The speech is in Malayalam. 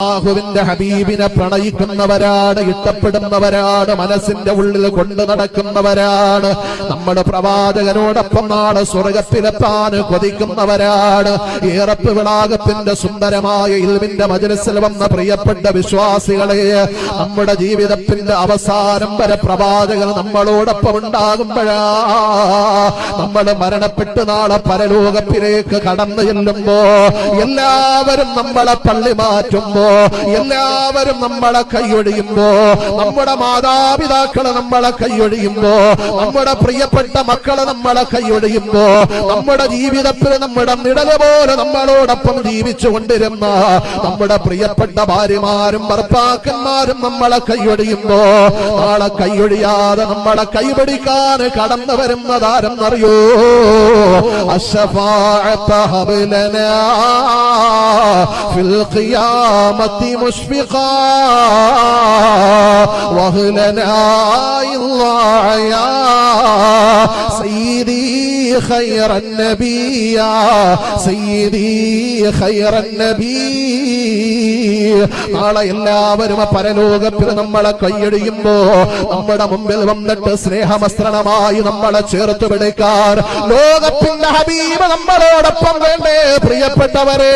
അല്ലാഹുവിന്റെ ഹബീബിനെ പ്രണയിക്കുന്നവരാണ്, ഇഷ്ടപ്പെടുന്നവരാണ്, മനസ്സിന്റെ ഉള്ളിൽ കൊണ്ടു നടക്കുന്നവരാണ്. നമ്മുടെ പ്രവാചകനോടൊപ്പം നാളെ സ്വർഗത്തിലെത്താൻ കൊതിക്കുന്നവരാണ്. ഏറപ്പ് വിളാകത്തിന്റെ സുന്ദരമായ ഇൽമിന്റെ മജ്‌ലിസിൽ വന്ന പ്രിയപ്പെട്ട വിശ്വാസികളെ, നമ്മുടെ ജീവിതത്തിന്റെ അവസാനം വരെ പ്രവാചകൻ നമ്മളോടൊപ്പം ഉണ്ടാകുമ്പോഴാ നമ്മൾ മരണപ്പെട്ട് നാളെ പരലോകത്തിലേക്ക് കടന്നു ചെല്ലുമ്പോ എല്ലാവരും നമ്മളെ പള്ളി മാറ്റുമ്പോ, എല്ലാവരും നമ്മളെ കൈയൊഴിയുമ്പോ, നമ്മുടെ മാതാപിതാക്കള് നമ്മളെ കൈയൊഴിയുമ്പോ, നമ്മുടെ പ്രിയപ്പെട്ട മക്കള് നമ്മളെ കൈയൊഴിയുമ്പോ, നമ്മുടെ ജീവിതത്തിൽ നമ്മുടെ നിഴല് പോലെ നമ്മളോടൊപ്പം ജീവിച്ചു കൊണ്ടിരുന്ന നമ്മുടെ പ്രിയപ്പെട്ട ഭാര്യമാരും ഭർത്താക്കന്മാരും നമ്മളെ കൈയൊഴിയുമ്പോ, നാളെ കൈയൊഴിയാതെ നമ്മളെ കൈപിടിക്കാൻ കടന്നു വരുന്നതാരെന്നറിയോ? അശ്ശഫാഅത ഹബ്ലനാ ഫിൽ ഖിയാമത്തി മുശ്ഫിഖാ വഹ്ലനാ ഇല്ലാ സയ്യിദി ഖൈറൻ നബിയ സയ്യിദി ഖൈറൻ നബി. നാളെ എല്ലാവരും പരലോകത്തിൽ നമ്മളെ കൈയടിയുമ്പോ നമ്മുടെ മുമ്പിൽ വന്നിട്ട് സ്നേഹമസ്ത്രണമായി നമ്മളെ ചേർത്ത് പിടിക്കാൻ ലോകത്തിന്റെ ഹബീബ് നമ്മളോടൊപ്പം വേണ്ടേ പ്രിയപ്പെട്ടവരെ?